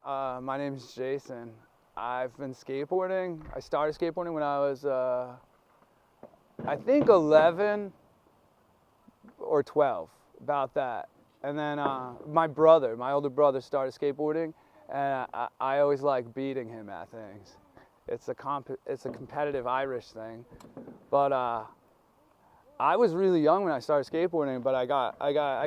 My name is Jason. I've been skateboarding. I started skateboarding when I was, I think 11 or 12, about that. And then my older brother started skateboarding, and I always like beating him at things. It's a competitive Irish thing. But I was really young when I started skateboarding, but I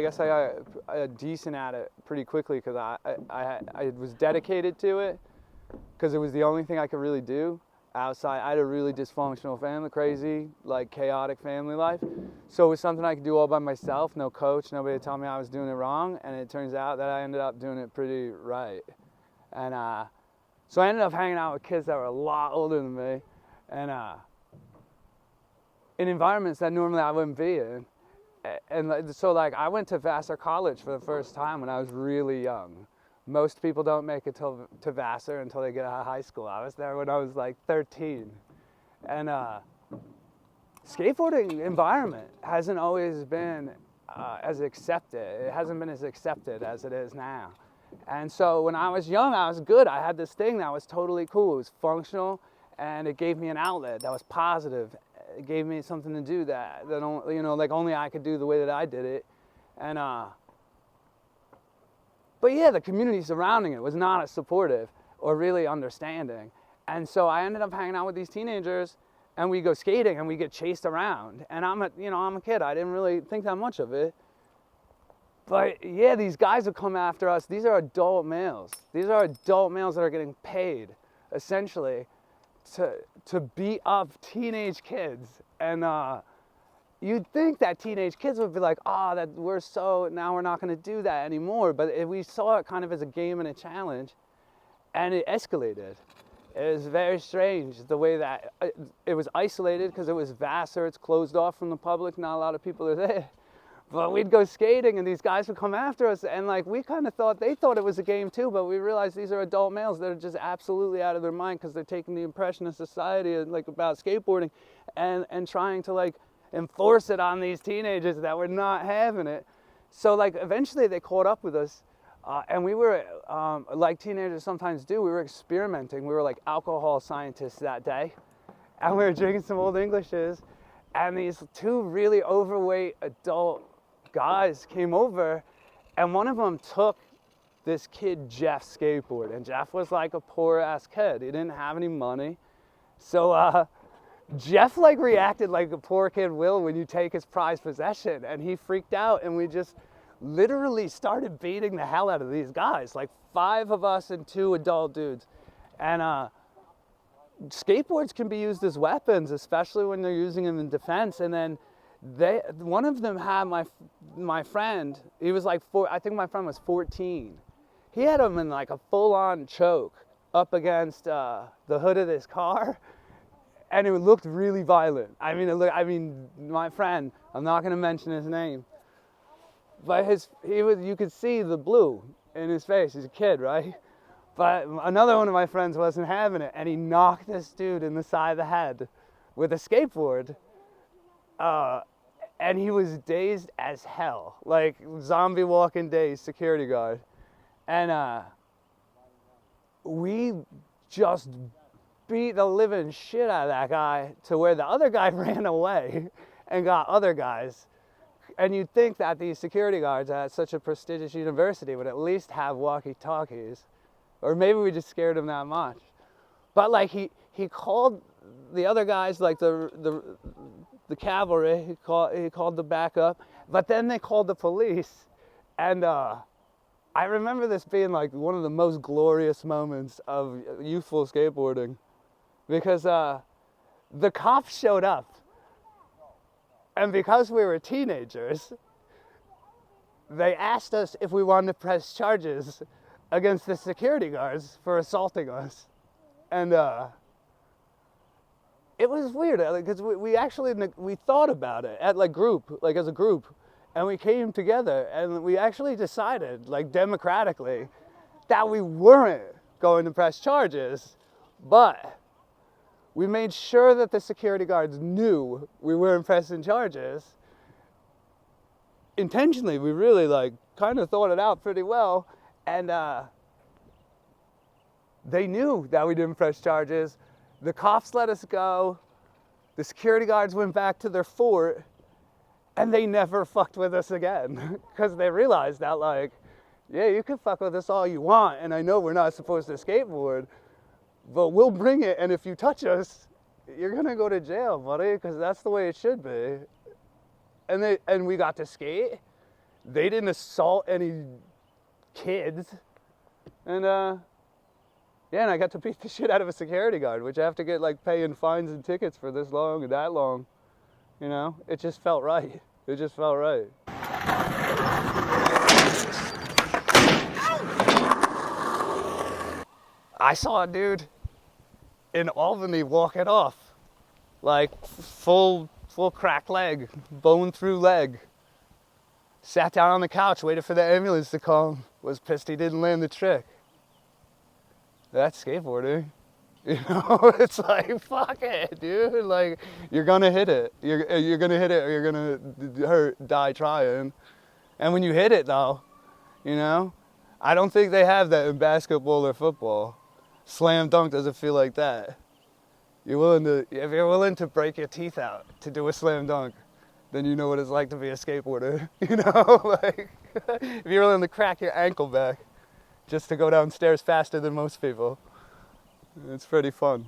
guess I got decent at it pretty quickly because I was dedicated to it because it was the only thing I could really do outside. I had a really dysfunctional family, crazy, like chaotic family life. So it was something I could do all by myself, no coach, nobody to tell me I was doing it wrong. And it turns out that I ended up doing it pretty right. And so I ended up hanging out with kids that were a lot older than me, and in environments that normally I wouldn't be in. And so like I went to Vassar College for the first time when I was really young. Most people don't make it to Vassar until they get out of high school. I was there when I was like 13. And skateboarding environment hasn't always been as accepted. It hasn't been as accepted as it is now. And so when I was young, I was good. I had this thing that was totally cool. It was functional, and it gave me an outlet that was positive. It gave me something to do that like only I could do the way that I did it. And but yeah, the community surrounding it was not as supportive or really understanding. And so I ended up hanging out with these teenagers, and we go skating and we get chased around. And I'm a kid. I didn't really think that much of it. But yeah, these guys would come after us. These are adult males. These are adult males that are getting paid, essentially, to beat up teenage kids. And you'd think that teenage kids would be like, now we're not going to do that anymore. But we saw it kind of as a game and a challenge, and it escalated. It was very strange the way that it was isolated because it was Vassar. It's closed off from the public. Not a lot of people are there. But we'd go skating and these guys would come after us, and like we kind of thought they thought it was a game too, but we realized these are adult males that are just absolutely out of their mind because they're taking the impression of society like about skateboarding and trying to like enforce it on these teenagers that were not having it. So like eventually they caught up with us, and we were like teenagers sometimes do. We were experimenting. We were like alcohol scientists that day, and we were drinking some Old Englishes, and these two really overweight adult guys came over, and one of them took this kid Jeff's skateboard, and Jeff was like a poor ass kid. He didn't have any money. So Jeff like reacted like a poor kid will when you take his prized possession, and he freaked out, and we just literally started beating the hell out of these guys, like 5 of us and 2 adult dudes. And skateboards can be used as weapons, especially when they're using them in defense. And then one of them had my friend. He was like I think my friend was 14. He had him in like a full-on choke up against the hood of this car, and it looked really violent. I mean, my friend, I'm not going to mention his name, but you could see the blue in his face. He's a kid, right? But another one of my friends wasn't having it, and he knocked this dude in the side of the head with a skateboard. And he was dazed as hell, like zombie walking dazed security guard. And we just beat the living shit out of that guy to where the other guy ran away and got other guys. And you'd think that these security guards at such a prestigious university would at least have walkie-talkies. Or maybe we just scared him that much. But like he called the other guys, like the cavalry, he called the backup, but then they called the police. And I remember this being like one of the most glorious moments of youthful skateboarding, because the cops showed up. And because we were teenagers, they asked us if we wanted to press charges against the security guards for assaulting us. And it was weird because we actually thought about it as a group, and we came together and we actually decided, like democratically, that we weren't going to press charges, but we made sure that the security guards knew we weren't pressing charges. Intentionally, we really kind of thought it out pretty well, and They knew that we didn't press charges. The cops let us go. The security guards went back to their fort, and they never fucked with us again because they realized that, like, yeah, you can fuck with us all you want, and I know we're not supposed to skateboard, but we'll bring it, and if you touch us, you're gonna go to jail, buddy, because that's the way it should be. And we got to skate. They didn't assault any kids, and yeah, and I got to beat the shit out of a security guard, which I have to get like paying fines and tickets for this long and that long. You know, it just felt right. It just felt right. I saw a dude in Albany walking off, like full cracked leg, bone through leg. Sat down on the couch, waited for the ambulance to come. Was pissed he didn't land the trick. That's skateboarding. You know, it's like, fuck it, dude. Like, you're gonna hit it. You're gonna hit it or you're gonna die trying. And when you hit it though, you know, I don't think they have that in basketball or football. Slam dunk doesn't feel like that. If you're willing to break your teeth out to do a slam dunk, then you know what it's like to be a skateboarder. You know, like, if you're willing to crack your ankle back just to go downstairs faster than most people, it's pretty fun.